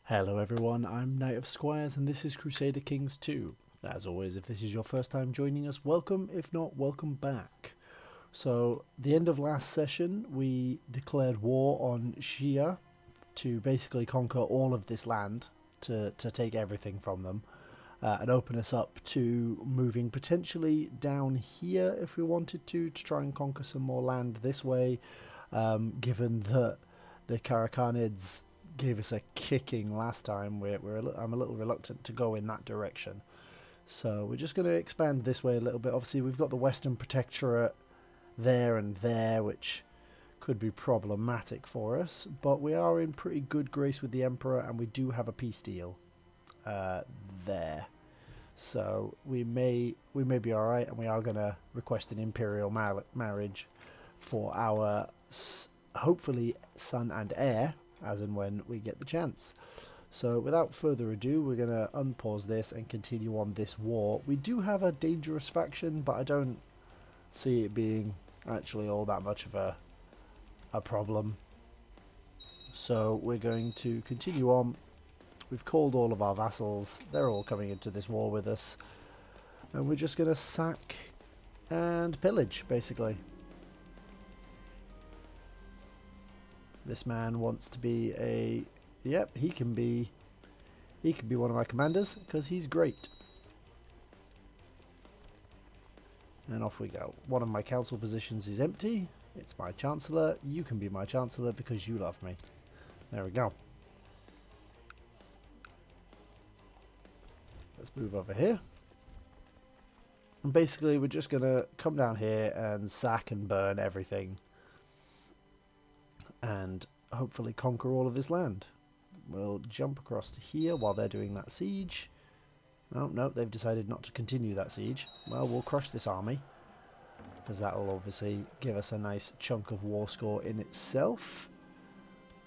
Hello everyone, I'm Knight of Squires and this is Crusader Kings 2. As always, if this is your first time joining us, welcome. If not, welcome back. So, the end of last session, we declared war on Xia to basically conquer all of this land, to take everything from them, and open us up to moving potentially down here if we wanted to try and conquer some more land this way, given that the Karakhanids gave us a kicking last time. I'm a little reluctant to go in that direction. So we're just going to expand this way a little bit. Obviously, we've got the Western Protectorate there and there, which could be problematic for us. But we are in pretty good grace with the Emperor, and we do have a peace deal there. So we may be all right, and we are going to request an Imperial Marriage for our hopefully son and heir, as and when we get the chance. So without further ado, we're going to unpause this and continue on this war. We do have a dangerous faction, but I don't see it being actually all that much of a problem. So we're going to continue on. We've called all of our vassals. They're all coming into this war with us. And we're just going to sack and pillage, basically. This man wants to be a... Yep, he can be one of my commanders, because he's great. And off we go. One of my council positions is empty. It's my chancellor. You can be my chancellor because you love me. There we go. Let's move over here. And basically, we're just going to come down here and sack and burn everything. And hopefully conquer all of his land. We'll jump across to here while they're doing that siege. Oh, no, they've decided not to continue that siege. Well, we'll crush this army, because that will obviously give us a nice chunk of war score in itself.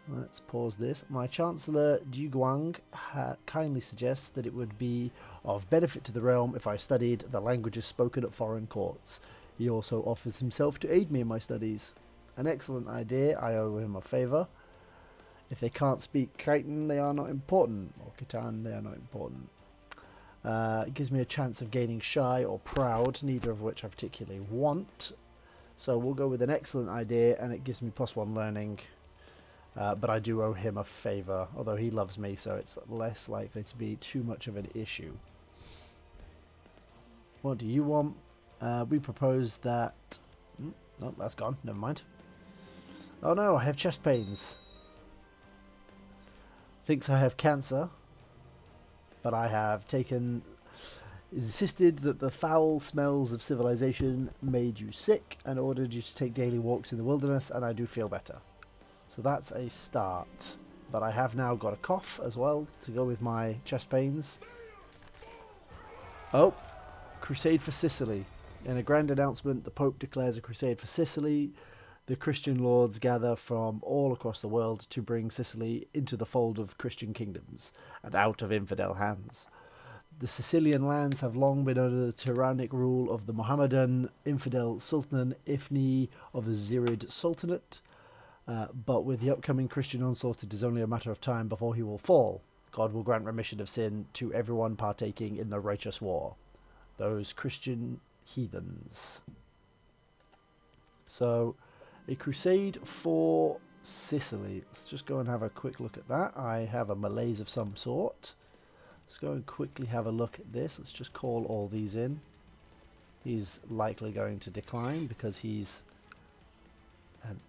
Let's pause this. My Chancellor Du Guang kindly suggests that it would be of benefit to the realm if I studied the languages spoken at foreign courts. He also offers himself to aid me in my studies. An excellent idea. I owe him a favour. If they can't speak Khitan, they are not important. Or Khitan, they are not important. It gives me a chance of gaining shy or proud, neither of which I particularly want. So we'll go with an excellent idea, and it gives me +1 learning. But I do owe him a favour, although he loves me, so it's less likely to be too much of an issue. What do you want? We propose that... Oh, that's gone. Never mind. Oh no, I have chest pains. Thinks I have cancer, but I have insisted that the foul smells of civilization made you sick and ordered you to take daily walks in the wilderness, and I do feel better. So that's a start. But I have now got a cough as well to go with my chest pains. Oh, Crusade for Sicily. In a grand announcement, the Pope declares a crusade for Sicily. The Christian lords gather from all across the world to bring Sicily into the fold of Christian kingdoms and out of infidel hands. The Sicilian lands have long been under the tyrannic rule of the Mohammedan infidel Sultan Ifni of the Zirid Sultanate, but with the upcoming Christian onslaught, it is only a matter of time before he will fall. God will grant remission of sin to everyone partaking in the righteous war, those Christian heathens. So, a crusade for Sicily. Let's just go and have a quick look at that. I have a malaise of some sort. Let's go and quickly have a look at this. Let's just call all these in. He's likely going to decline because he's an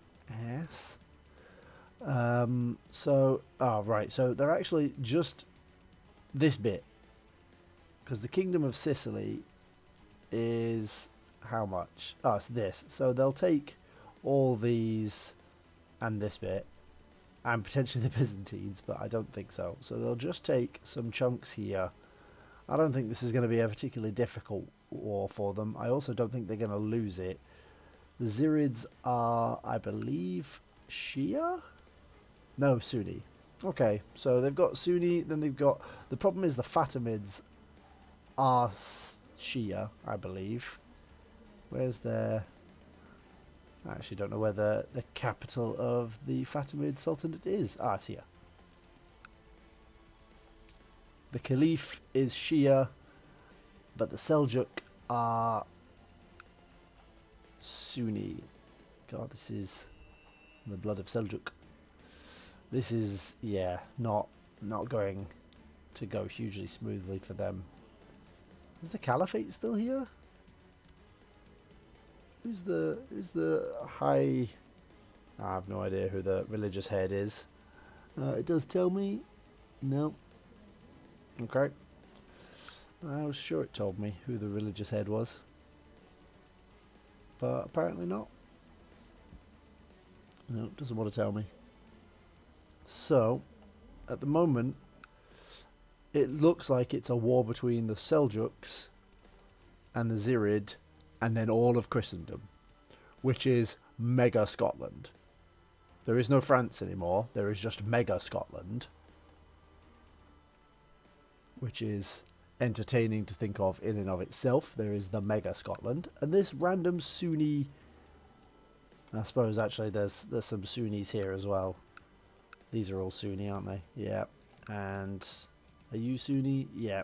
ass. So they're actually just this bit. Because the Kingdom of Sicily is how much? Oh, it's this. So they'll take all these and this bit and potentially the Byzantines, but I don't think so. So they'll just take some chunks here. I don't think this is going to be a particularly difficult war for them. I also don't think they're going to lose it. The Zirids are, I believe, Shia? No, Sunni. Okay, so they've got Sunni, then they've got... The problem is the Fatimids are Shia, I believe. Where's their... I actually don't know where the capital of the Fatimid Sultanate is. Ah, it's here. The Caliph is Shia, but the Seljuk are Sunni. God, this is the blood of Seljuk. This is, yeah, not going to go hugely smoothly for them. Is the Caliphate still here? Who's the high... I have no idea who the religious head is. It does tell me. No. Okay. I was sure it told me who the religious head was. But apparently not. No, it doesn't want to tell me. So, at the moment, it looks like it's a war between the Seljuks and the Zirid, and then all of Christendom, which is mega Scotland. There is no France anymore, there is just mega Scotland, which is entertaining to think of in and of itself. There is the mega Scotland, and this random Sunni... I suppose actually there's some Sunnis here as well. These are all Sunni, aren't they? Yeah. And are you Sunni? Yeah.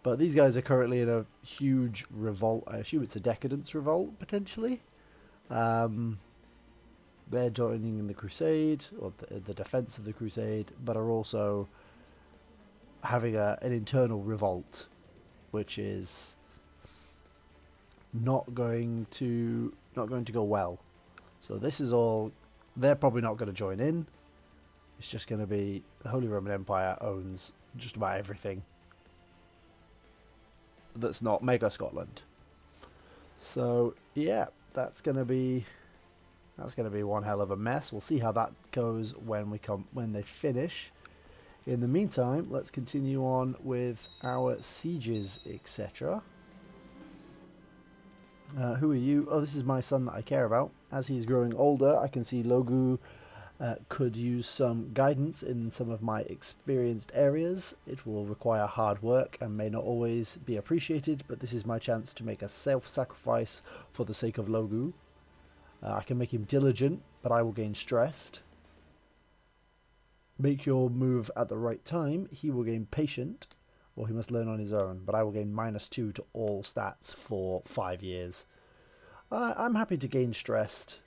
But these guys are currently in a huge revolt. I assume it's a decadence revolt, potentially. They're joining in the Crusade, or the defense of the Crusade, but are also having an internal revolt, which is not going to go well. So this is all... They're probably not going to join in. It's just going to be... The Holy Roman Empire owns just about everything that's not mega Scotland. So yeah, that's going to be one hell of a mess. We'll see how that goes when they finish. In the meantime, let's continue on with our sieges, etc. Who are you? Oh, this is my son that I care about. As he's growing older, I can see Logu could use some guidance in some of my experienced areas. It will require hard work and may not always be appreciated, but this is my chance to make a self-sacrifice for the sake of Logu. I can make him diligent, but I will gain stressed. Make your move at the right time. He will gain patient, or he must learn on his own, but I will gain -2 to all stats for 5 years. I'm happy to gain stressed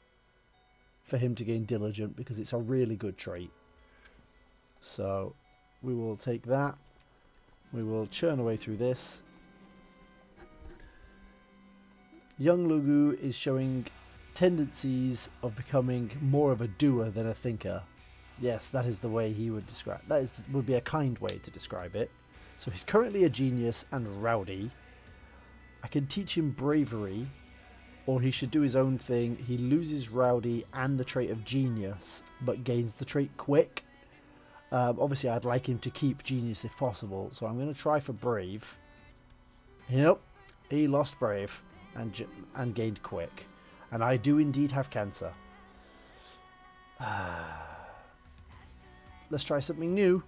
for him to gain diligent, because it's a really good trait. So we will take that. We will churn away through this. Young Logu is showing tendencies of becoming more of a doer than a thinker. Yes, that is the way he would describe. Would be a kind way to describe it. So he's currently a genius and rowdy. I can teach him bravery, or he should do his own thing. He loses rowdy and the trait of genius, but gains the trait quick. Obviously, I'd like him to keep genius if possible, so I'm going to try for brave. Yep, he lost brave and gained quick. And I do indeed have cancer. Let's try something new.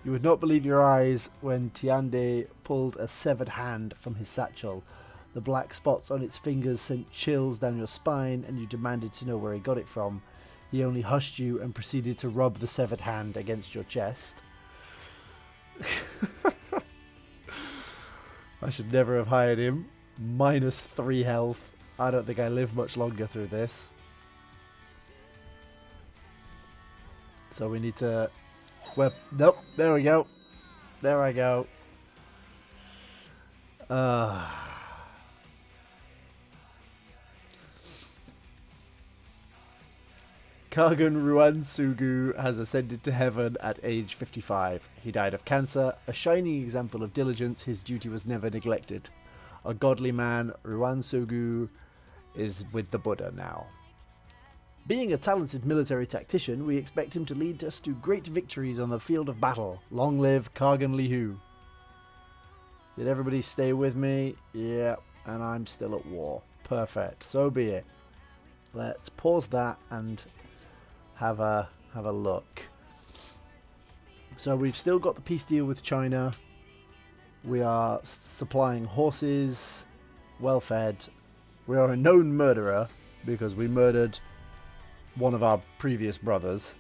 You would not believe your eyes when Tiande pulled a severed hand from his satchel. The black spots on its fingers sent chills down your spine, and you demanded to know where he got it from. He only hushed you and proceeded to rub the severed hand against your chest. I should never have hired him. -3 health. I don't think I live much longer through this. So we need to... Well, nope, there we go. There I go. Kargun Ruansugu has ascended to heaven at age 55. He died of cancer, a shining example of diligence. His duty was never neglected. A godly man, Ruansugu is with the Buddha now. Being a talented military tactician, we expect him to lead us to great victories on the field of battle. Long live Kargun Lihu. Did everybody stay with me? Yeah, and I'm still at war. Perfect, so be it. Let's pause that and have a look. So we've still got the peace deal with China. We are supplying horses, well fed. We are a known murderer because we murdered one of our previous brothers.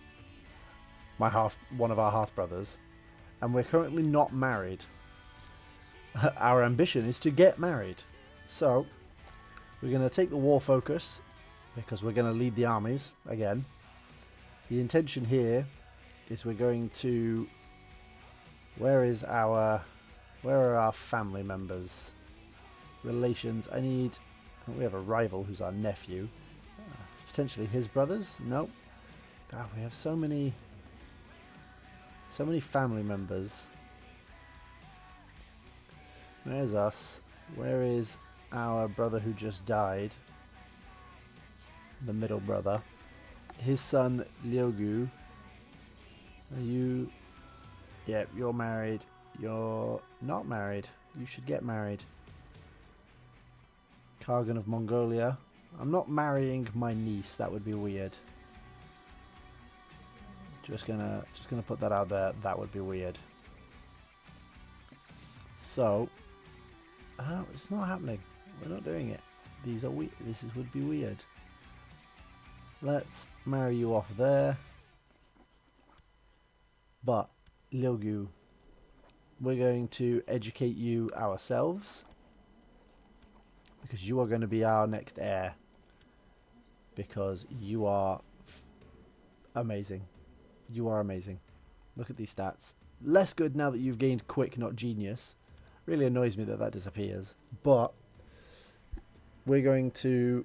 one of our half brothers, and we're currently not married. Our ambition is to get married, so we're going to take the war focus because we're going to lead the armies again. The intention here is we're going to... Where are our family members? Relations. We have a rival who's our nephew. Potentially his brothers? Nope. God, we have so many family members. Where's us? Where is our brother who just died? The middle brother. His son, Liao Gu. Are you... Yep, you're married. You're not married. You should get married. Kargan of Mongolia. I'm not marrying my niece. That would be weird. Just gonna put that out there. That would be weird. So, it's not happening. We're not doing it. These are weird. Would be weird. Let's marry you off there. But Liao Gu, we're going to educate you ourselves because you are going to be our next heir. Because you are amazing. You are amazing. Look at these stats. Less good now that you've gained quick, not genius. Really annoys me that that disappears. But we're going to...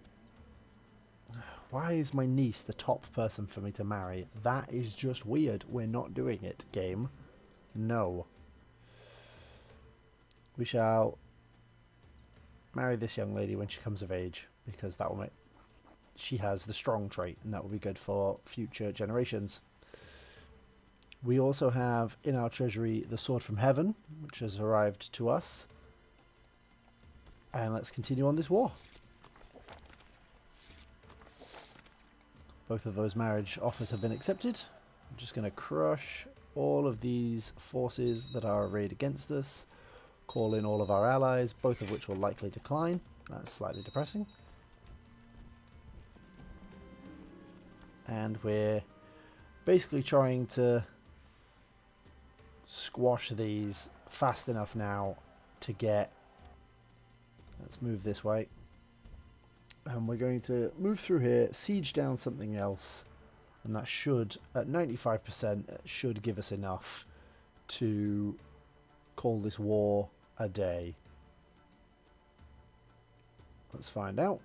Why is my niece the top person for me to marry? That is just weird. We're not doing it, game. No. We shall marry this young lady when she comes of age, because that will make... She has the strong trait, and that will be good for future generations. We also have in our treasury the Sword from Heaven, which has arrived to us. And let's continue on this war. Both of those marriage offers have been accepted. I'm just going to crush all of these forces that are arrayed against us. Call in all of our allies, both of which will likely decline. That's slightly depressing. And we're basically trying to squash these fast enough now to get... Let's move this way. And we're going to move through here, siege down something else, and that should, at 95%, should give us enough to call this war a day. Let's find out.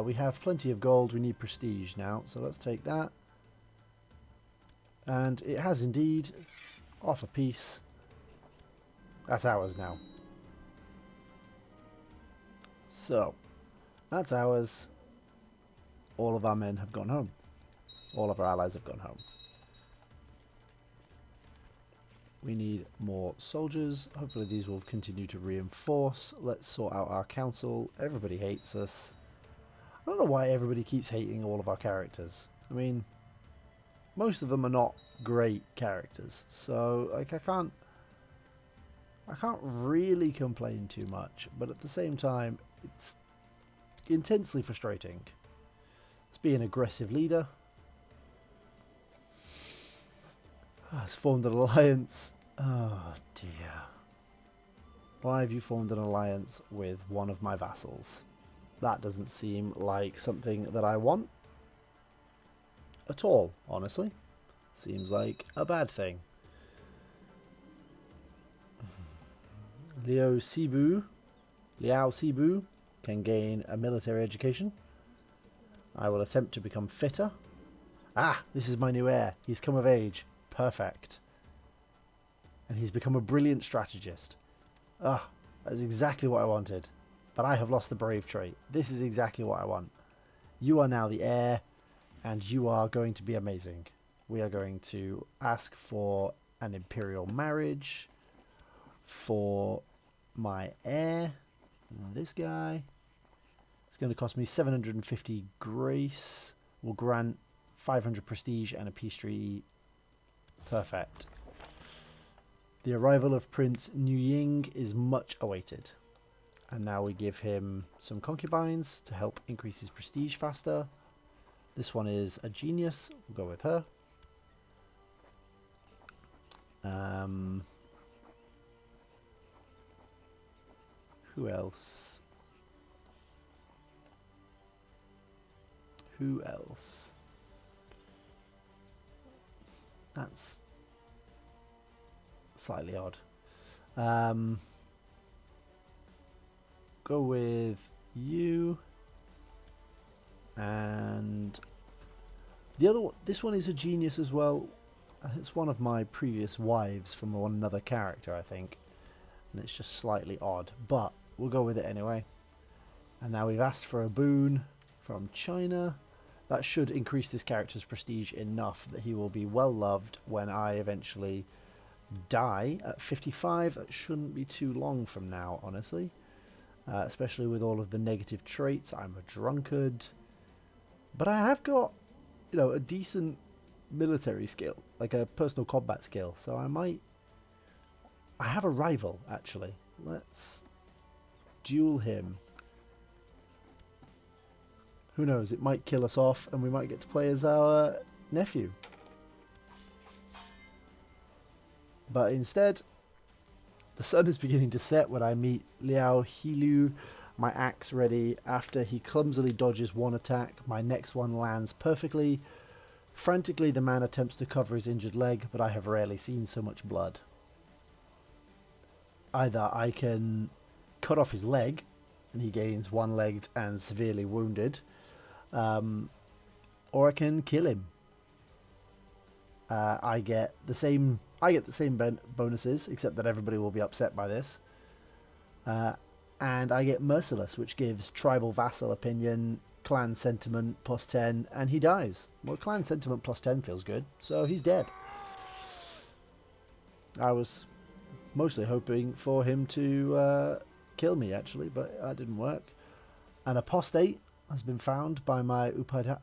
We have plenty of gold. We need prestige now, so let's take that. And it has indeed off a piece. That's ours now. So, that's ours. All of our men have gone home. All of our allies have gone home. We need more soldiers. Hopefully these will continue to reinforce. Let's sort out our council. Everybody hates us. I don't know why everybody keeps hating all of our characters. I mean, most of them are not great characters. So, like, I can't really complain too much. But at the same time, it's intensely frustrating. Let's be an aggressive leader. Has formed an alliance. Oh dear. Why have you formed an alliance with one of my vassals? That doesn't seem like something that I want at all, honestly. Seems like a bad thing. Liao Sibu can gain a military education. I will attempt to become fitter. Ah, this is my new heir. He's come of age. Perfect. And he's become a brilliant strategist. Ah, that's exactly what I wanted. But I have lost the brave trait. This is exactly what I want. You are now the heir, and you are going to be amazing. We are going to ask for an Imperial Marriage for my heir. This guy. It's going to cost me 750 grace. Will grant 500 prestige and a peace treaty. Perfect. The arrival of Prince Nuying is much awaited. And now we give him some concubines to help increase his prestige faster. This one is a genius. We'll go with her. Who else? Who else? That's slightly odd. Go with you. And the other one, this one is a genius as well. It's one of my previous wives from another character, I think. And it's just slightly odd, but we'll go with it anyway. And now we've asked for a boon from China. That should increase this character's prestige enough that he will be well loved when I eventually die at 55. That shouldn't be too long from now, honestly. Especially with all of the negative traits. I'm a drunkard. But I have got, you know, a decent military skill, like a personal combat skill. So I have a rival, actually. Let's duel him. Who knows, it might kill us off and we might get to play as our nephew. But instead, the sun is beginning to set when I meet Liao Hongji, my axe ready. After he clumsily dodges one attack, my next one lands perfectly. Frantically, the man attempts to cover his injured leg, but I have rarely seen so much blood. Either I can cut off his leg, and he gains one-legged and severely wounded, or I can kill him. I get the same bonuses, except that everybody will be upset by this. And I get Merciless, which gives Tribal Vassal Opinion, Clan Sentiment +10, and he dies. Well, Clan Sentiment +10 feels good, so he's dead. I was mostly hoping for him to kill me, actually, but that didn't work. An apostate has been found by my Upadhyaya.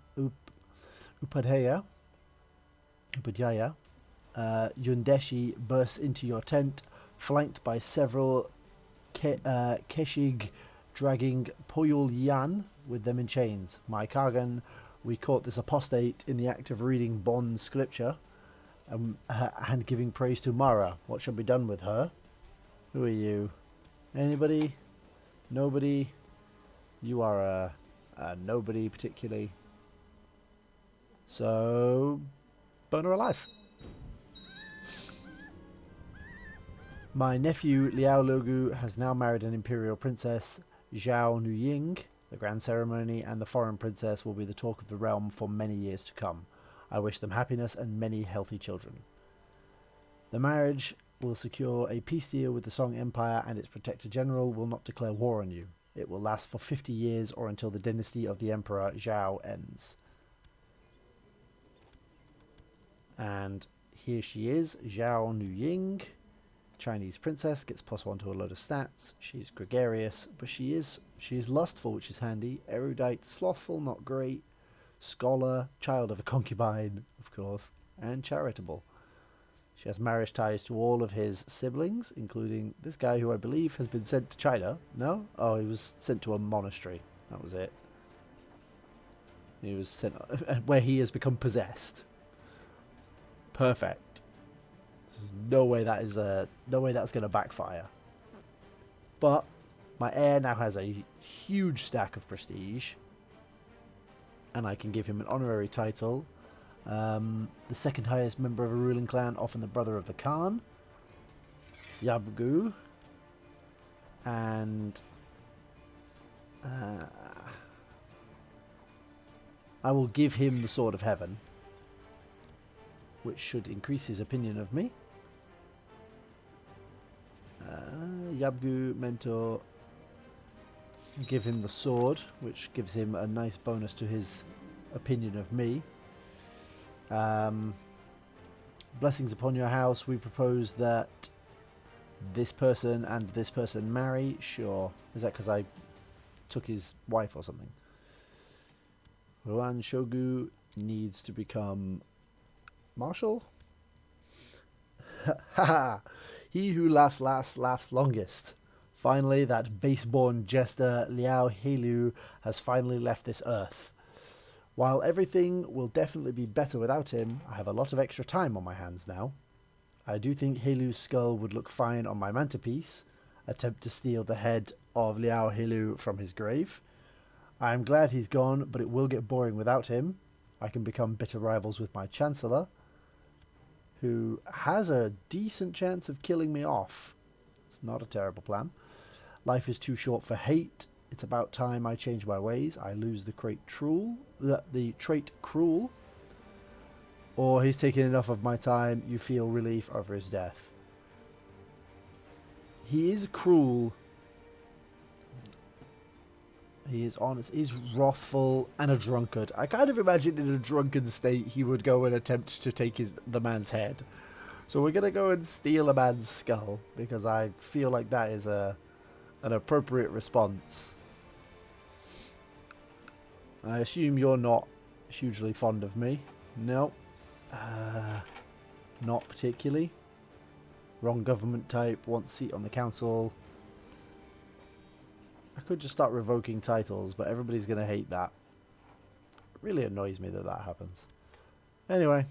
Yundeshi bursts into your tent, flanked by several Keshig dragging Poyul Yan with them in chains. My Kagan, we caught this apostate in the act of reading Bond scripture and giving praise to Mara. What shall be done with her? Who are you? Anybody? Nobody? You are a nobody particularly. So, burn her alive. My nephew Liao Logu has now married an imperial princess, Zhao Nuying. The grand ceremony and the foreign princess will be the talk of the realm for many years to come. I wish them happiness and many healthy children. The marriage will secure a peace deal with the Song Empire, and its protector general will not declare war on you. It will last for 50 years or until the dynasty of the Emperor Zhao ends. And here she is, Zhao Nuying. Chinese princess, gets +1 to a load of stats. She's gregarious, but she is lustful, which is handy. Erudite, slothful, not great. Scholar, child of a concubine, of course, and charitable. She has marriage ties to all of his siblings, including this guy who I believe has been sent to China. No? Oh, he was sent to a monastery. That was it. He was sent where he has become possessed. Perfect. There's no way that's going to backfire. But my heir now has a huge stack of prestige, and I can give him an honorary title. The second highest member of a ruling clan, often the brother of the Khan, Yabgu, and I will give him the Sword of Heaven, which should increase his opinion of me. Yabgu mentor, give him the sword, which gives him a nice bonus to his opinion of me. Blessings upon your house. We propose that this person and this person marry. Sure. Is that because I took his wife or something? Ruan Shogu needs to become Marshal. Haha. He who laughs last laughs longest. Finally, that base-born jester Liao Hongji has finally left this earth. While everything will definitely be better without him, I have a lot of extra time on my hands now. I do think Helu's skull would look fine on my mantelpiece. Attempt to steal the head of Liao Helu from his grave. I am glad he's gone, but it will get boring without him. I can become bitter rivals with my Chancellor, who has a decent chance of killing me off. It's not a terrible plan. Life is too short for hate. It's about time I change my ways. I lose the trait cruel. Or he's taken enough of my time. You feel relief over his death. He is cruel. He is honest. He's wrathful and a drunkard. I kind of imagine in a drunken state he would go and attempt to take the man's head. So we're going to go and steal a man's skull, because I feel like that is an appropriate response. I assume you're not hugely fond of me. No. Not particularly. Wrong government type, wants seat on the council. I could just start revoking titles, but everybody's going to hate that. It really annoys me that that happens. Anyway.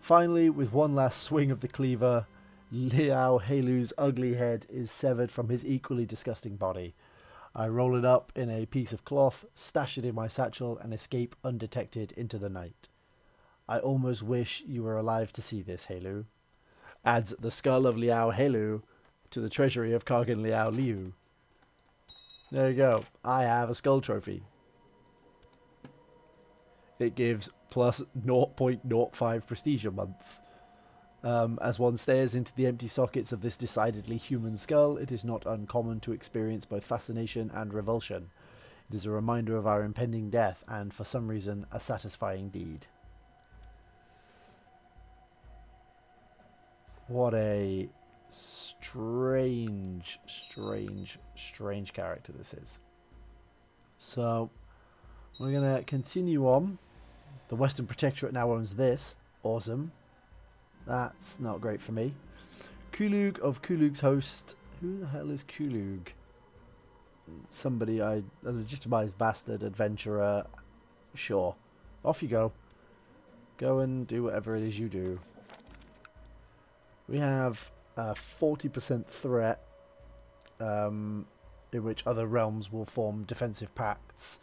Finally, with one last swing of the cleaver, Liao Helu's ugly head is severed from his equally disgusting body. I roll it up in a piece of cloth, stash it in my satchel, and escape undetected into the night. I almost wish you were alive to see this, Helu. Adds the skull of Liao Helu to the treasury of Kargan Liao Liu. There you go. I have a skull trophy. It gives plus 0.05 prestige a month. As one stares into the empty sockets of this decidedly human skull, it is not uncommon to experience both fascination and revulsion. It is a reminder of our impending death and, for some reason, a satisfying deed. What a strange character this is. So, we're going to continue on. The Western Protectorate now owns this. Awesome. That's not great for me. Kulug of Kulug's host. Who the hell is Kulug? Somebody, a legitimized bastard, adventurer. Sure. Off you go. Go and do whatever it is you do. We have a 40% threat in which other realms will form defensive pacts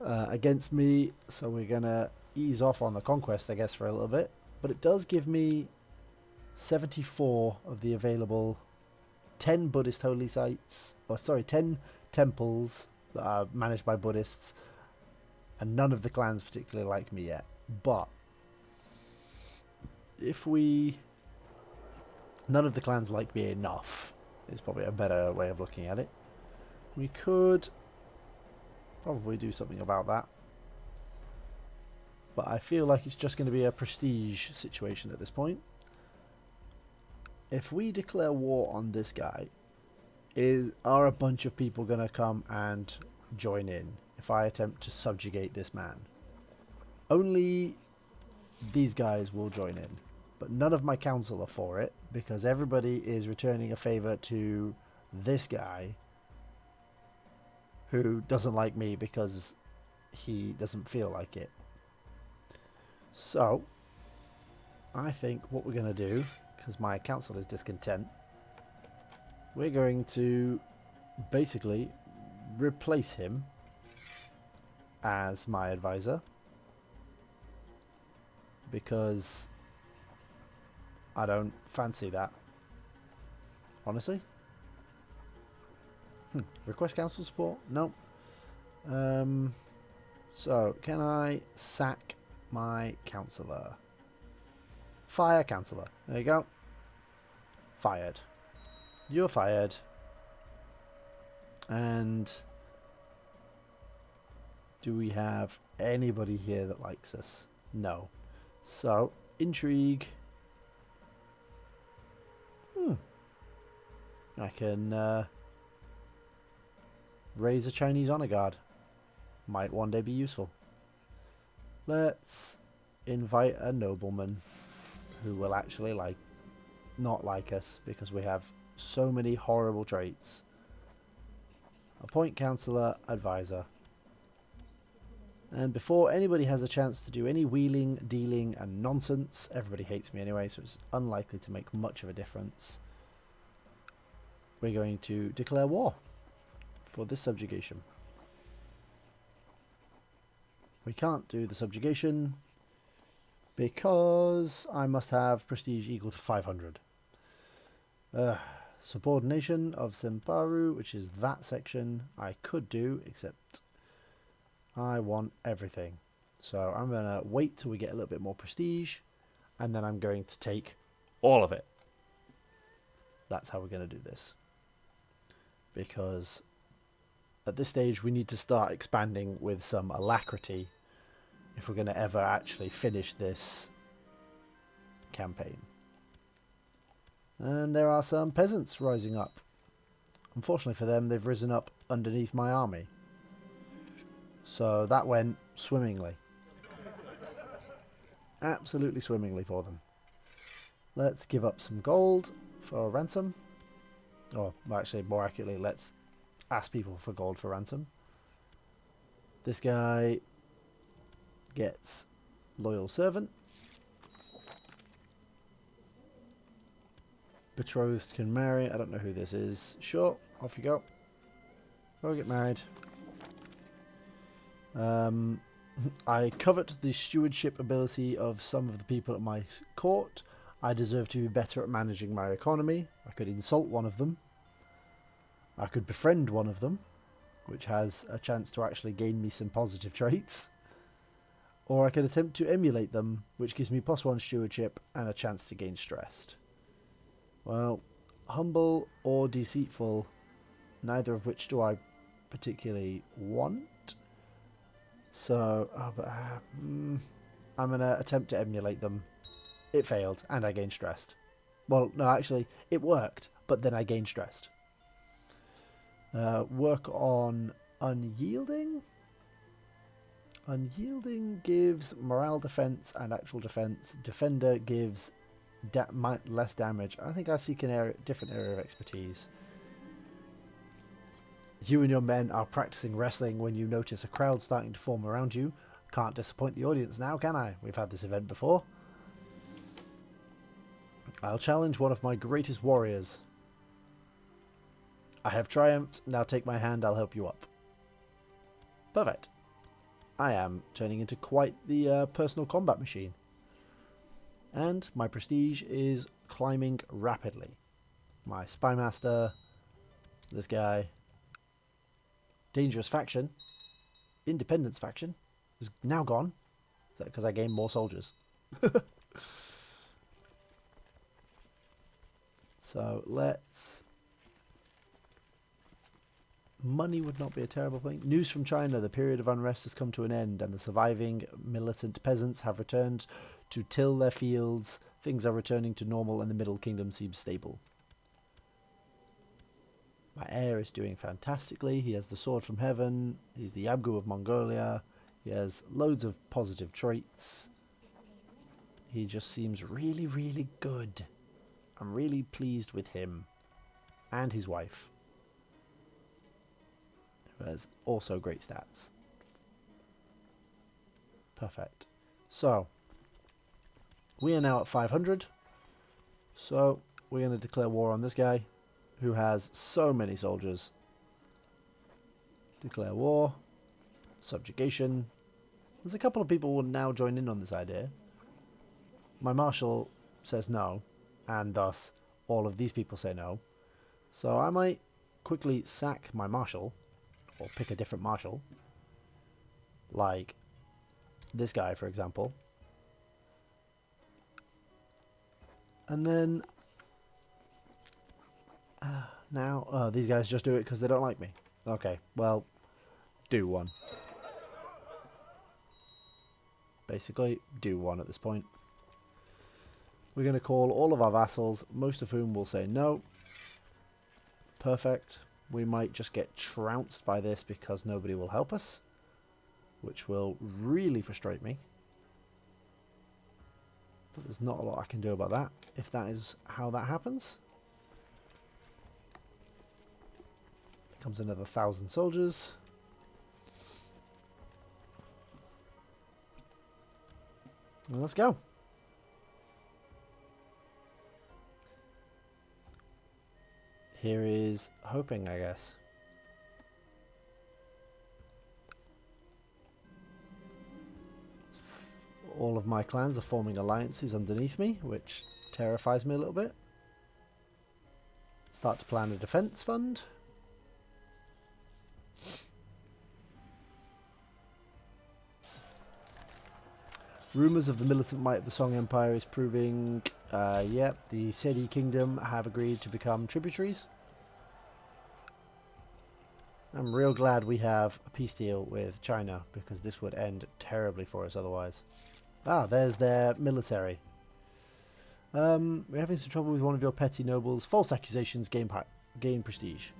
against me. So we're going to ease off on the conquest, I guess, for a little bit. But it does give me 74 of the available 10 Buddhist holy sites. 10 temples that are managed by Buddhists. And none of the clans particularly like me yet. But if we... None of the clans like me enough is probably a better way of looking at it. We could probably do something about that. But I feel like it's just going to be a prestige situation at this point. If we declare war on this guy, are a bunch of people going to come and join in if I attempt to subjugate this man? Only these guys will join in. But none of my council are for it, because everybody is returning a favour to this guy who doesn't like me because he doesn't feel like it. So, I think what we're going to do, because my council is discontent, we're going to basically replace him as my advisor, because I don't fancy that, honestly. Request council support? No. So, can I sack my councillor? Fire councillor. There you go. Fired. You're fired. And do we have anybody here that likes us? No. So, intrigue. I can raise a Chinese honor guard. Might one day be useful. Let's invite a nobleman who will actually not like us because we have so many horrible traits. Appoint councillor, advisor. And before anybody has a chance to do any wheeling, dealing and nonsense, everybody hates me anyway, so it's unlikely to make much of a difference. We're going to declare war for this subjugation. We can't do the subjugation because I must have prestige equal to 500. Subordination of Semparu, which is that section, I could do, except I want everything. So I'm going to wait till we get a little bit more prestige, and then I'm going to take all of it. That's how we're going to do this. Because at this stage we need to start expanding with some alacrity if we're going to ever actually finish this campaign. And there are some peasants rising up. Unfortunately for them, they've risen up underneath my army. So that went swimmingly. Absolutely swimmingly for them. Let's give up some gold for ransom. Or actually, more accurately, let's ask people for gold for ransom. This guy gets loyal servant. Betrothed can marry. I don't know who this is. Sure, off you go. Go get married. I covet the stewardship ability of some of the people at my court. I deserve to be better at managing my economy. I could insult one of them. I could befriend one of them, which has a chance to actually gain me some positive traits. Or I could attempt to emulate them, which gives me +1 stewardship and a chance to gain stressed. Well, humble or deceitful, neither of which do I particularly want. So, I'm going to attempt to emulate them. It failed, and I gained stressed. Well, no, actually, it worked, but then I gained stressed. Work on unyielding. Unyielding gives morale defense and actual defense. Defender gives less damage. I think I seek a different area of expertise. You and your men are practicing wrestling when you notice a crowd starting to form around you. Can't disappoint the audience now, can I? We've had this event before. I'll challenge one of my greatest warriors. I have triumphed. Now take my hand, I'll help you up. Perfect. I am turning into quite the personal combat machine. And my prestige is climbing rapidly. My spy master, this guy, dangerous faction, independence faction, is now gone. Is that because I gained more soldiers? So let's... Money would not be a terrible thing. News from China. The period of unrest has come to an end and the surviving militant peasants have returned to till their fields. Things are returning to normal and the Middle Kingdom seems stable. My heir is doing fantastically. He has the sword from heaven. He's the Abgu of Mongolia. He has loads of positive traits. He just seems really, really good. I'm really pleased with him. And his wife, who has also great stats. Perfect. So, we are now at 500. So, we're going to declare war on this guy, who has so many soldiers. Declare war. Subjugation. There's a couple of people who will now join in on this idea. My marshal says no, and thus all of these people say no. So I might quickly sack my marshal, or pick a different marshal, like this guy, for example. And then now these guys just do it because they don't like me. Okay, well, do one. Basically, do one at this point. We're going to call all of our vassals, most of whom will say no. Perfect. We might just get trounced by this because nobody will help us, which will really frustrate me. But there's not a lot I can do about that, if that is how that happens. Here comes another 1,000 soldiers. Well, let's go. Here is hoping, I guess. All of my clans are forming alliances underneath me, which terrifies me a little bit. Start to plan a defense fund. Rumours of the militant might of the Song Empire is proving, yep, the Seri Kingdom have agreed to become tributaries. I'm real glad we have a peace deal with China, because this would end terribly for us otherwise. Ah, there's their military. We're having some trouble with one of your petty nobles. False accusations gain prestige.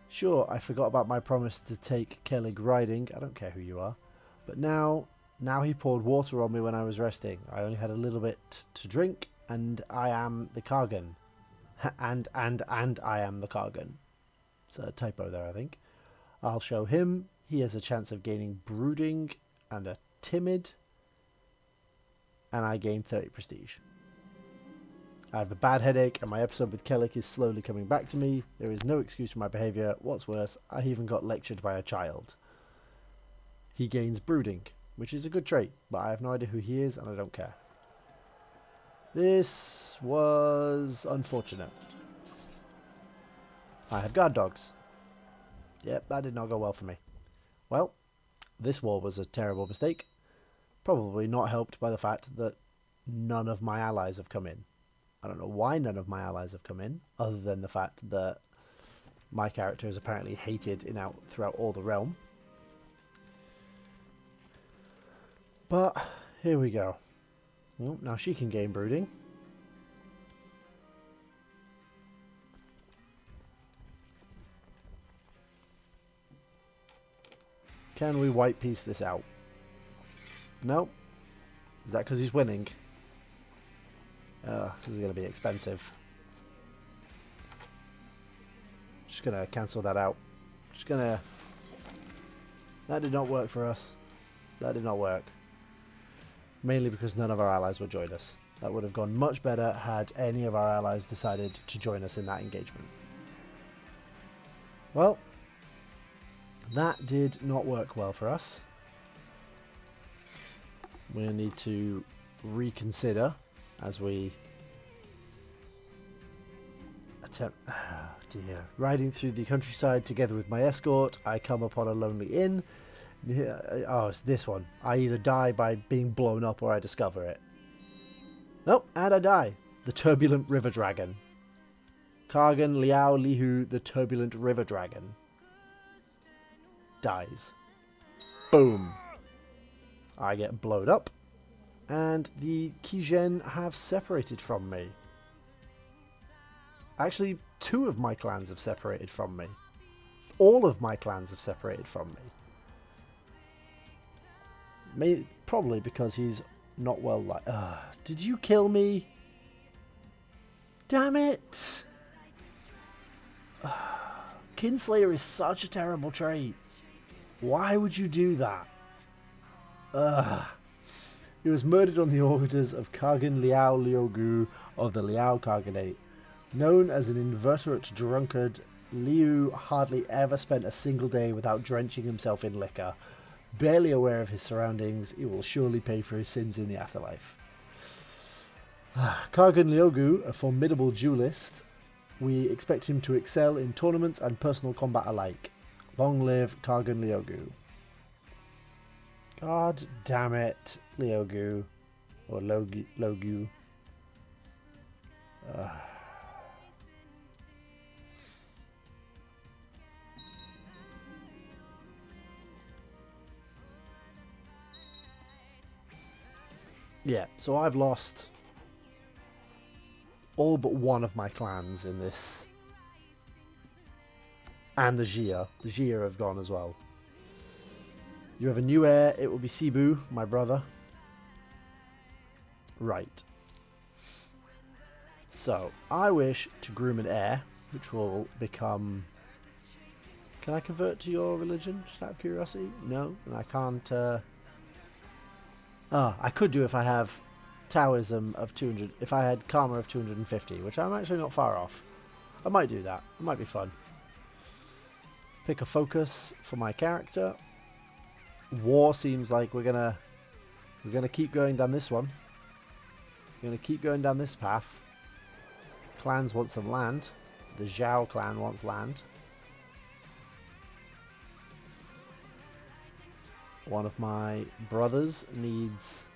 Sure, I forgot about my promise to take Kellig riding. I don't care who you are. But now he poured water on me when I was resting. I only had a little bit to drink, and I am the Kargan. and I am the Kargan. It's a typo there, I think. I'll show him. He has a chance of gaining brooding and a timid. And I gain 30 prestige. I have a bad headache, and my episode with Kellic is slowly coming back to me. There is no excuse for my behaviour. What's worse, I even got lectured by a child. He gains brooding, which is a good trait, but I have no idea who he is, and I don't care. This was unfortunate. I have guard dogs. Yep, that did not go well for me. Well, this war was a terrible mistake. Probably not helped by the fact that none of my allies have come in. I don't know why none of my allies have come in, other than the fact that my character is apparently hated throughout all the realm. But here we go. Well, now she can gain brooding. Can we white piece this out? No. Is that because he's winning? This is going to be expensive. Just going to cancel that out. That did not work for us. That did not work. Mainly because none of our allies will join us. That would have gone much better had any of our allies decided to join us in that engagement. Well, that did not work well for us. We need to reconsider as we attempt... Oh dear. Riding through the countryside together with my escort, I come upon a lonely inn. Oh, it's this one. I either die by being blown up or I discover it. Nope, and I die. The Turbulent River Dragon. Kargan Liao Lihu, the Turbulent River Dragon. Dies. Boom. I get blown up. And the Kijen have separated from me. Actually, 2 of my clans have separated from me. All of my clans have separated from me. Probably because he's not well liked. Did you kill me? Damn it! Kinslayer is such a terrible trait. Why would you do that? He was murdered on the orders of Kargan Liao Liugu of the Liao Khaganate. Known as an inveterate drunkard, Liu hardly ever spent a single day without drenching himself in liquor. Barely aware of his surroundings, he will surely pay for his sins in the afterlife. Kargan Liugu, a formidable duelist. We expect him to excel in tournaments and personal combat alike. Long live Kargan Liugu. God damn it, Liugu. Or Logu. Yeah, so I've lost all but one of my clans in this. And the Jia. The Jia have gone as well. You have a new heir. It will be Cebu, my brother. Right. So, I wish to groom an heir, which will become... Can I convert to your religion, just out of curiosity? No, and I can't... Oh, I could do if I have Taoism of 200, if I had Karma of 250, which I'm actually not far off. I might do that. It might be fun. Pick a focus for my character. War seems like we're gonna keep going down this one. We're gonna keep going down this path. Clans want some land. The Zhao clan wants land. One of my brothers needs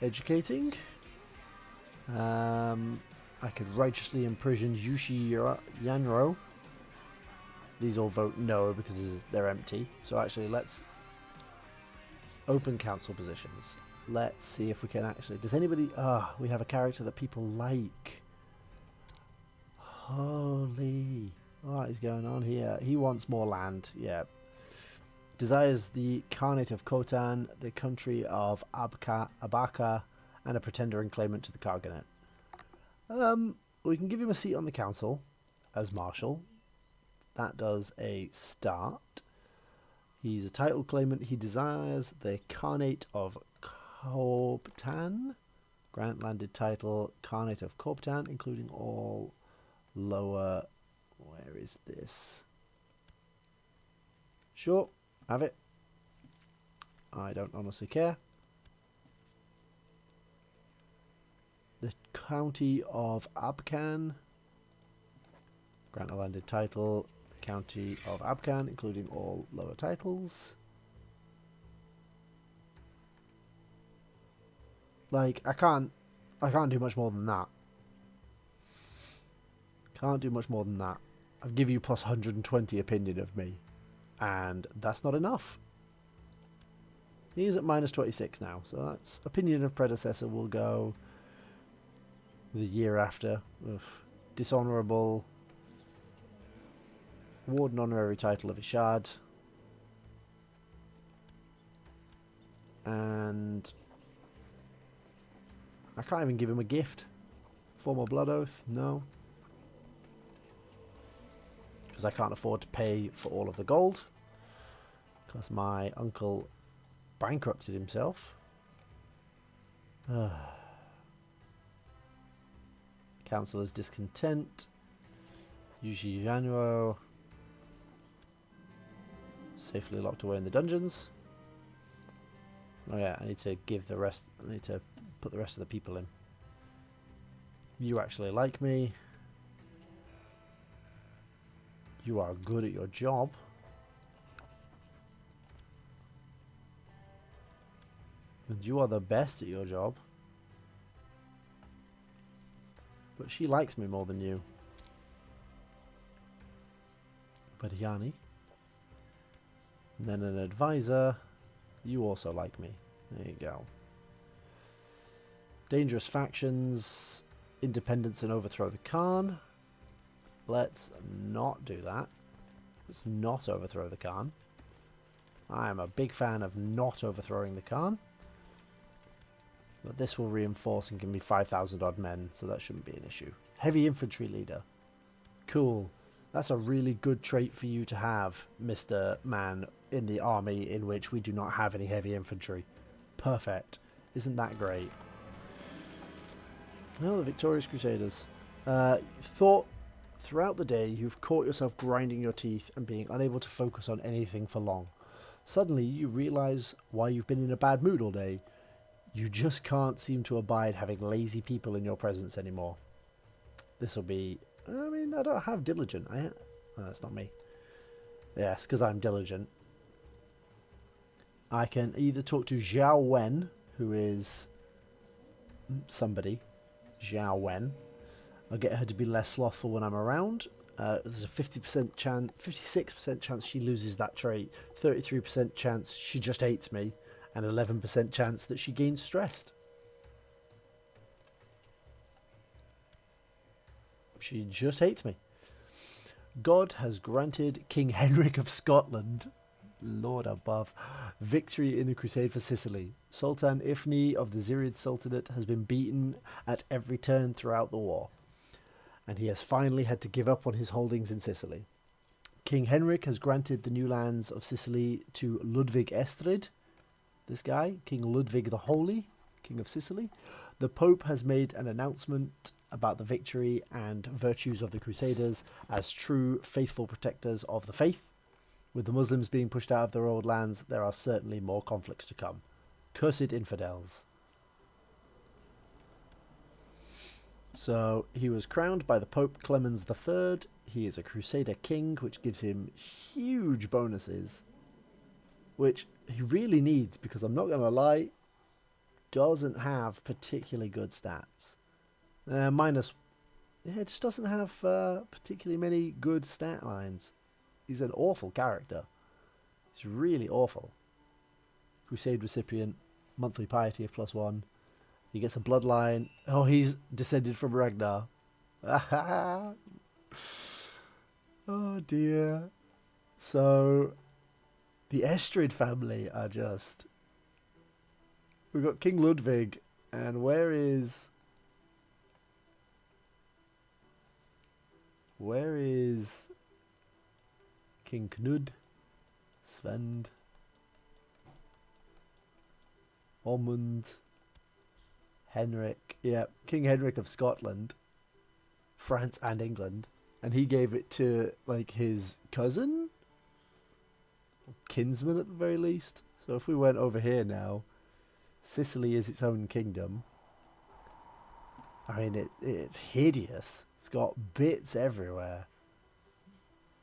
educating. I could righteously imprison Yushi Yanro. These all vote no because they're empty. So actually, let's open council positions. Let's see if we can actually... Does anybody... we have a character that people like. Holy... What is going on here? He wants more land. Yeah. Desires the Khanate of Khotan, the country of Abaka, and a pretender and claimant to the Khaganate. We can give him a seat on the council as marshal. That does a start. He's a title claimant. He desires the Khanate of Khotan. Grant landed title Khanate of Khotan, including all lower... Where is this? Sure, have it. I don't honestly care. The county of Abkan. Grant a landed title, the county of Abkan, including all lower titles. Like, I can't do much more than that. Can't do much more than that. I've given you plus 120 opinion of me, and that's not enough. He's at minus 26 now, so that's opinion of predecessor will go the year after. Ugh. Dishonourable. Award an honorary title of Ishad. And I can't even give him a gift. Formal blood oath, no. Because I can't afford to pay for all of the gold. Because my uncle bankrupted himself. Councillor's discontent. Yuji Yanro. Safely locked away in the dungeons. Oh yeah, I need to give the rest. I need to put the rest of the people in. You actually like me. You are good at your job. And you are the best at your job. But she likes me more than you. Badiani. And then an advisor. You also like me. There you go. Dangerous factions. Independence and overthrow the Khan. Let's not do that. Let's not overthrow the Khan. I am a big fan of not overthrowing the Khan. But this will reinforce and give me 5,000 odd men, so that shouldn't be an issue. Heavy infantry leader. Cool. That's a really good trait for you to have, Mr. Man, in the army in which we do not have any heavy infantry. Perfect. Isn't that great? Oh, the victorious Crusaders. Thought throughout the day you've caught yourself grinding your teeth and being unable to focus on anything for long. Suddenly you realise why you've been in a bad mood all day. You just can't seem to abide having lazy people in your presence anymore. This will be... I mean, I don't have diligent. Oh, that's not me. Yes, because I'm diligent. I can either talk to Zhao Wen, who is somebody. Zhao Wen. I'll get her to be less slothful when I'm around. There's a 50% chance, 56% chance she loses that trait, 33% chance she just hates me, and 11% chance that she gains stressed. She just hates me. God has granted King Henrik of Scotland, Lord above, victory in the Crusade for Sicily. Sultan Ifni of the Zirid Sultanate has been beaten at every turn throughout the war, and he has finally had to give up on his holdings in Sicily. King Henrik has granted the new lands of Sicily to Ludwig Estrid, this guy, King Ludwig the Holy, King of Sicily. The Pope has made an announcement about the victory and virtues of the Crusaders as true faithful protectors of the faith. With the Muslims being pushed out of their old lands, there are certainly more conflicts to come. Cursed infidels. So he was crowned by the Pope Clemens III. He is a Crusader king, which gives him huge bonuses, which he really needs, because I'm not going to lie, doesn't have particularly good stats. It just doesn't have particularly many good stat lines. He's an awful character. He's really awful. Crusade recipient, monthly piety of +1. He gets a bloodline. Oh, he's descended from Ragnar. Oh dear. So, the Estrid family are just... We've got King Ludwig, and where is King Knud? Svend? Ormund? Henrik? Yeah, King Henrik of Scotland, France and England. And he gave it to, like, his cousin? Kinsman at the very least. So if we went over here now, Sicily is its own kingdom. I mean, it's hideous. It's got bits everywhere.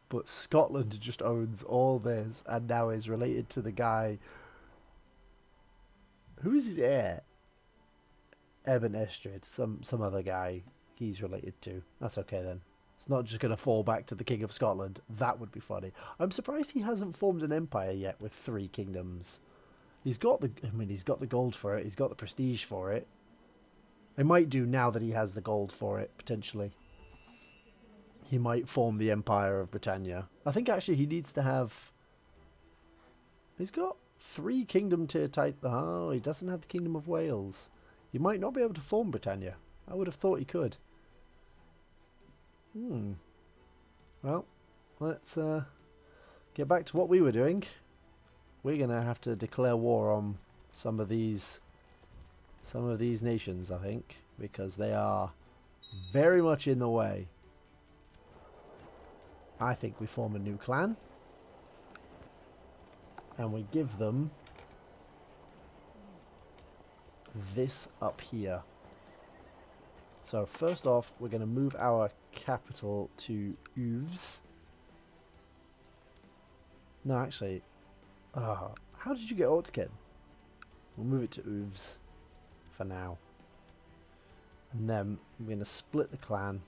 But Scotland just owns all this and now is related to the guy. Who is his heir? Eben Estrid. Some other guy he's related to. That's okay then. It's not just going to fall back to the King of Scotland. That would be funny. I'm surprised he hasn't formed an empire yet with 3 kingdoms. He's got the gold for it. He's got the prestige for it. He might do now that he has the gold for it, potentially. He might form the Empire of Britannia. I think actually he needs to have... He's got 3 kingdom tier type... Oh, he doesn't have the Kingdom of Wales. He might not be able to form Britannia. I would have thought he could. Well, let's get back to what we were doing. We're going to have to declare war on some of these nations, I think, because they are very much in the way. I think we form a new clan and we give them this up here. So first off, we're going to move our capital to Uves. No, actually, how did you get Ortkin? We'll move it to Uves for now. And then we're going to split the clan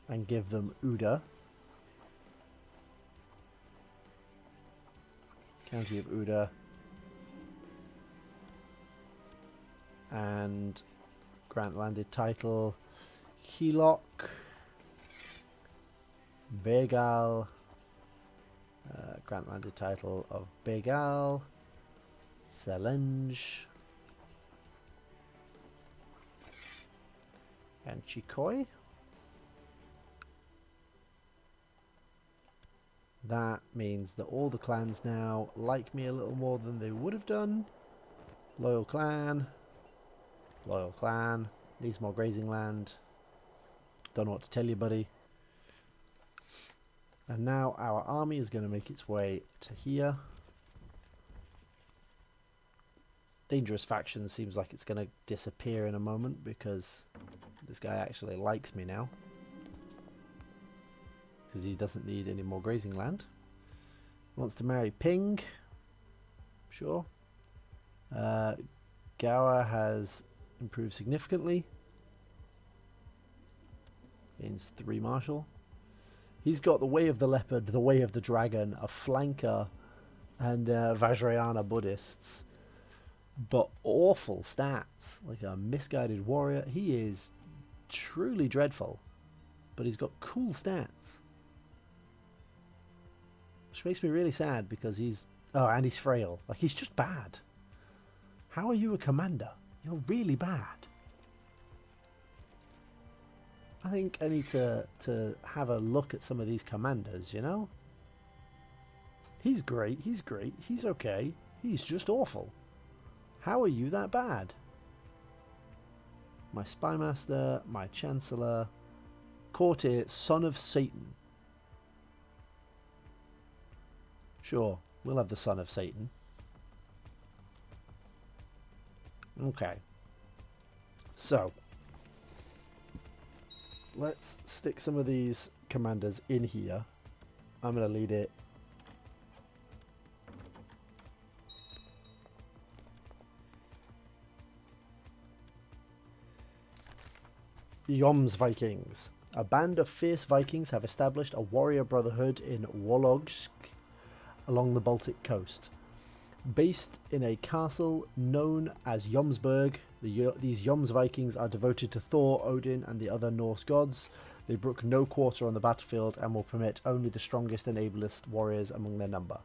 and give them Uda. County of Uda. And grant landed title Hilok, Begal, grant landed title of Begal, Selenge, and Chikoi. That means that all the clans now like me a little more than they would have done. Loyal clan. Loyal clan. Needs more grazing land. Don't know what to tell you, buddy. And now our army is going to make its way to here. Dangerous faction seems like it's going to disappear in a moment because this guy actually likes me now. Because he doesn't need any more grazing land. Wants to marry Ping. Sure. Gower has improved significantly. Gains 3 martial. He's got the Way of the Leopard, the Way of the Dragon, a flanker, and Vajrayana Buddhists. But awful stats. Like a misguided warrior. He is truly dreadful. But he's got cool stats. Which makes me really sad because he's... Oh, and he's frail. Like, he's just bad. How are you a commander? You're really bad. I think I need to have a look at some of these commanders, you know? He's great, he's okay. He's just awful. How are you that bad? My spymaster, my chancellor, courtier, son of Satan. Sure, we'll have the son of Satan. Okay. So, let's stick some of these commanders in here. I'm going to lead it. Yoms Vikings. A band of fierce Vikings have established a warrior brotherhood in Wologsk along the Baltic coast. Based in a castle known as Jomsburg, these Joms Vikings are devoted to Thor, Odin, and the other Norse gods. They brook no quarter on the battlefield and will permit only the strongest and ablest warriors among their number.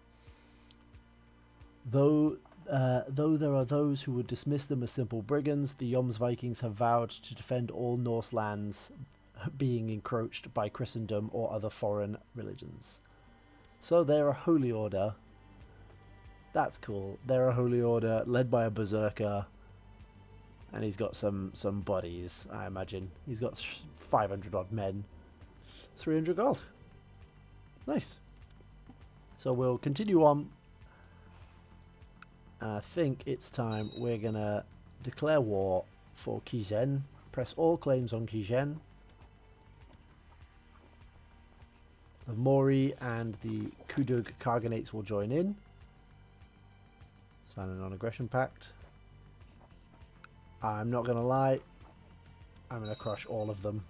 Though there are those who would dismiss them as simple brigands, the Joms Vikings have vowed to defend all Norse lands being encroached by Christendom or other foreign religions. So they're a holy order. That's cool. They're a holy order led by a berserker. And he's got some buddies, I imagine. He's got 500 odd men. 300 gold. Nice. So we'll continue on. I think it's time we're going to declare war for Kijen. Press all claims on Kijen. The Mori and the Kudug Kaganates will join in. Sign a non-aggression pact. I'm not going to lie. I'm going to crush all of them.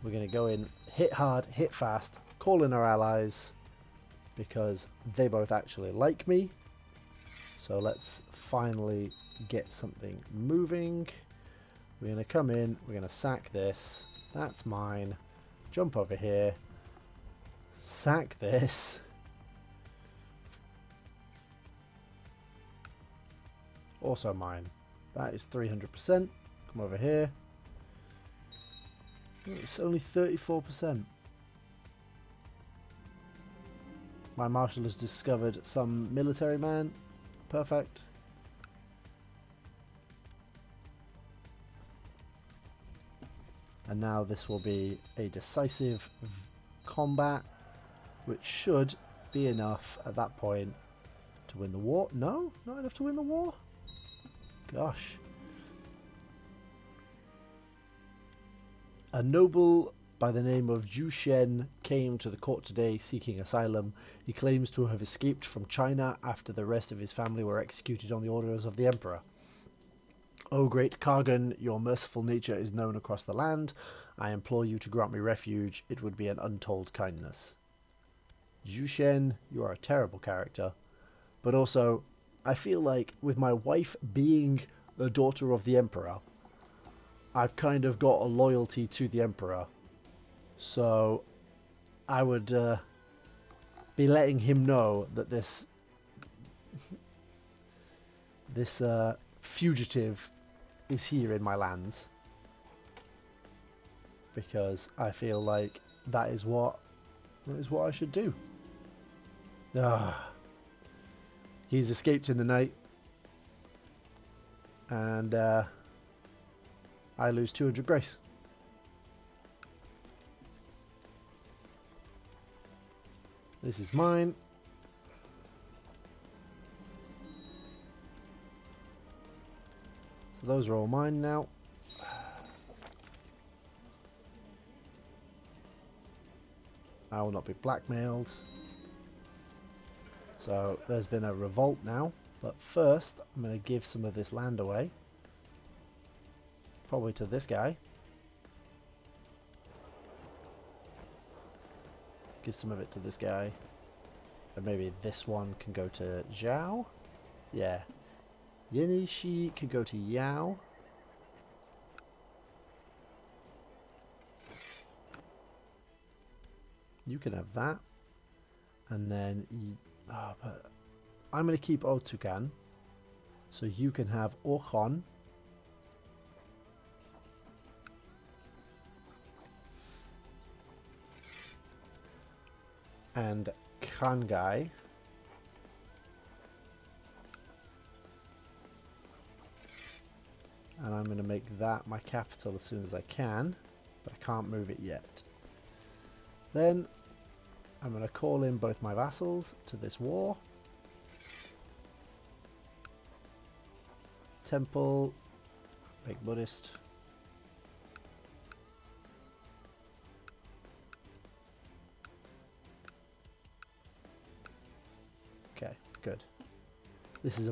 We're going to go in, hit hard, hit fast, call in our allies. Because they both actually like me. So let's finally get something moving. We're going to come in. We're going to sack this. That's mine. Jump over here. Sack this. Also mine. That is 300%. Come over here. It's only 34%. My marshal has discovered some military man. Perfect. And now this will be a decisive combat, which should be enough at that point to win the war. No? Not enough to win the war? Gosh. A noble by the name of Zhu Shen came to the court today seeking asylum. He claims to have escaped from China after the rest of his family were executed on the orders of the emperor. O great Kargan, your merciful nature is known across the land. I implore you to grant me refuge. It would be an untold kindness. Zhu Shen, you are a terrible character. But also, I feel like with my wife being the daughter of the emperor, I've kind of got a loyalty to the emperor. So I would be letting him know that this fugitive is here in my lands, because I feel like that is what I should do. He's escaped in the night, and I lose 200 grace. This is mine. So those are all mine now. I will not be blackmailed. So there's been a revolt now. But first, I'm going to give some of this land away. Probably to this guy. Give some of it to this guy. And maybe this one can go to Zhao. Yeah. Yenishi can go to Yao. You can have that. And then... but I'm going to keep Otukan. So you can have Orkhon. And Krangai. going to make that my capital as soon as I can, but I can't move it yet. Then I'm going to call in both my vassals to this war. Temple, make Buddhist. Okay, good. This is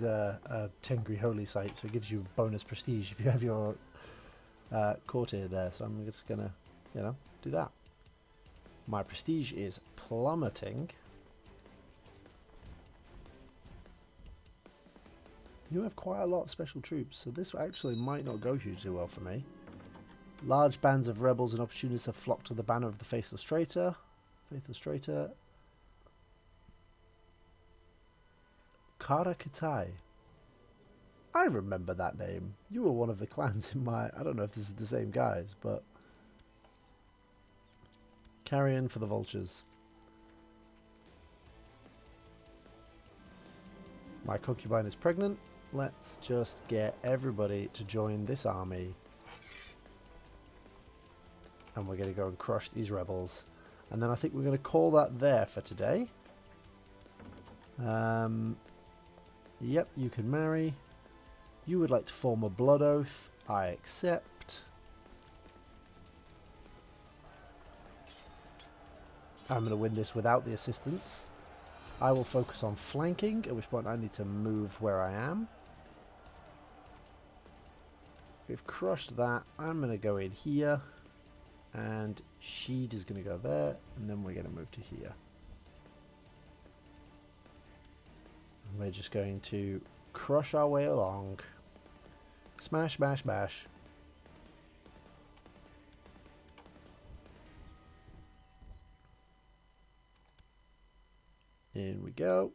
a Tengri holy site, so it gives you bonus prestige if you have your courtier there. So I'm just gonna, do that. My prestige is plummeting. You have quite a lot of special troops, so this actually might not go hugely well for me. Large bands of rebels and opportunists have flocked to the banner of the Faithless Traitor. Faithless Traitor. Karakatai. I remember that name. You were one of the clans in my... I don't know if this is the same guys, but... Carrion for the vultures. My concubine is pregnant. Let's just get everybody to join this army. And we're going to go and crush these rebels. And then I think we're going to call that there for today. Yep, you can marry. You would like to form a blood oath. I accept. I'm going to win this without the assistance. I will focus on flanking, at which point I need to move where I am. We've crushed that. I'm going to go in here. And Sheed is going to go there. And then we're going to move to here. And we're just going to crush our way along. Smash, bash, bash. In we go.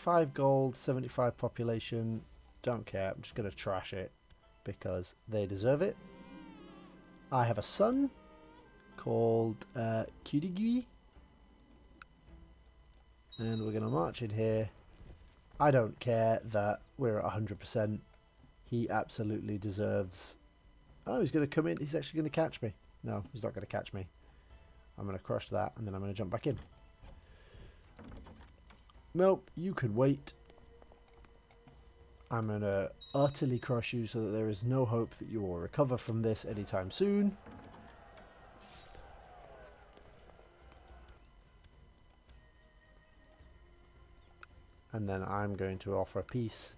$5 gold, 75 population. Don't care. I'm just going to trash it because they deserve it. I have a son called Kudigui. And we're going to march in here. I don't care that we're at 100%. He absolutely deserves... Oh, he's going to come in. He's actually going to catch me. No, he's not going to catch me. I'm going to crush that and then I'm going to jump back in. Nope, you could wait. I'm going to utterly crush you so that there is no hope that you will recover from this anytime soon. And then I'm going to offer a peace.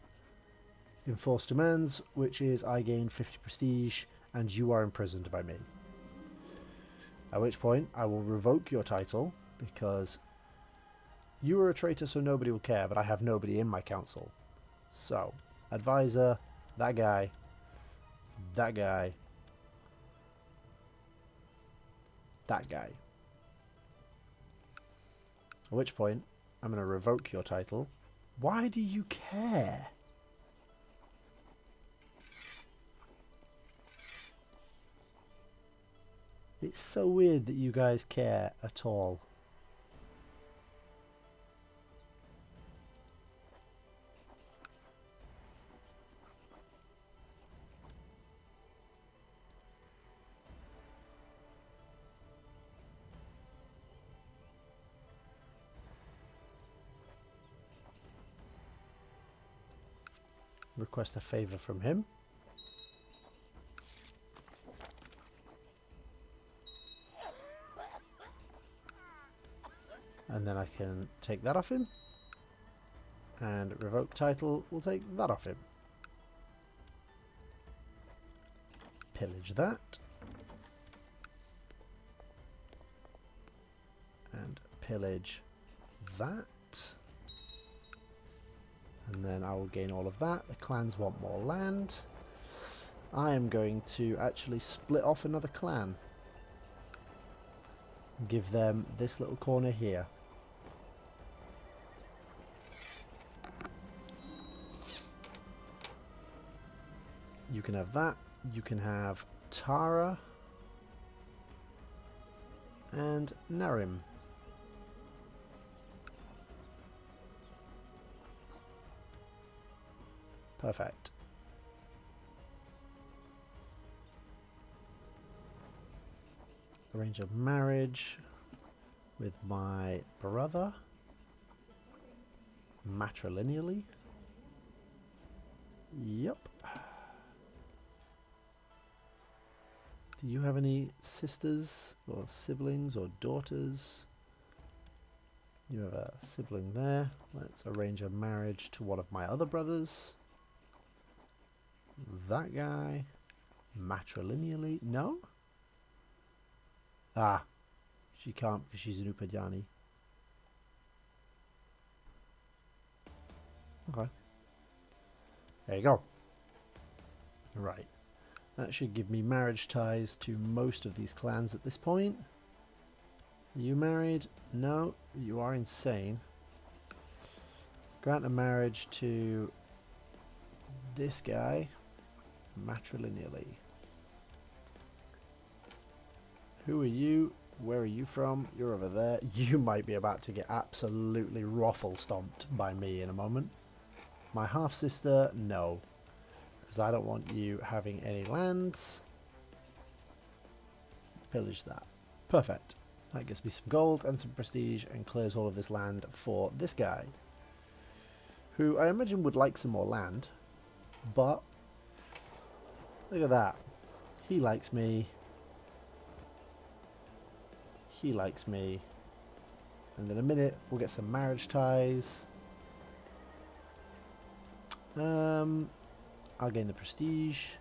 Enforce demands, which is I gain 50 prestige and you are imprisoned by me. At which point I will revoke your title because you are a traitor, so nobody will care, but I have nobody in my council. So, advisor, that guy, that guy, that guy. At which point I'm going to revoke your title. Why do you care? It's so weird that you guys care at all. Request a favor from him. And then I can take that off him. And revoke title, we'll take that off him. Pillage that. And pillage that. And then I will gain all of that. The clans want more land. I am going to actually split off another clan. Give them this little corner here. You can have that. You can have Tara. and Narim. Perfect. Arrange a marriage with my brother. Matrilineally. Yep. Do you have any sisters or siblings or daughters? You have a sibling there. Let's arrange a marriage to one of my other brothers. That guy. Matrilineally. No? Ah. She can't because she's an Upadhyani. Okay. There you go. Right. That should give me marriage ties to most of these clans at this point. Are you married? No, you are insane. Grant a marriage to this guy matrilineally. Who are you? Where are you from? You're over there. You might be about to get absolutely ruffle stomped by me in a moment. My half-sister, no. Because I don't want you having any lands. Pillage that. Perfect. That gets me some gold and some prestige and clears all of this land for this guy. Who I imagine would like some more land. But look at that. He likes me. He likes me. And in a minute we'll get some marriage ties. I'll gain the prestige.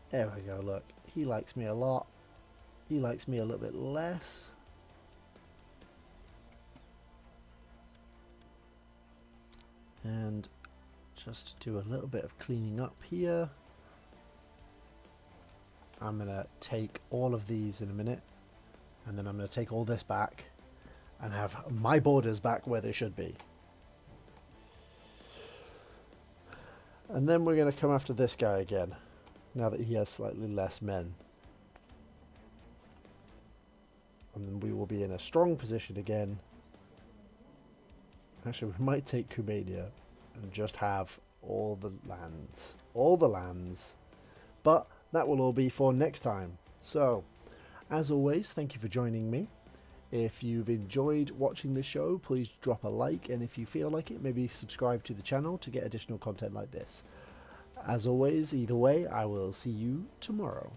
There we go, look. He likes me a lot. He likes me a little bit less. And just to do a little bit of cleaning up here. I'm going to take all of these in a minute. And then I'm going to take all this back. And have my borders back where they should be. And then we're going to come after this guy again. Now that he has slightly less men. And then we will be in a strong position again. Actually, we might take Kumania and just have all the lands. All the lands. But that will all be for next time. So, as always, thank you for joining me. If you've enjoyed watching this show, please drop a like. And if you feel like it, maybe subscribe to the channel to get additional content like this. As always, either way, I will see you tomorrow.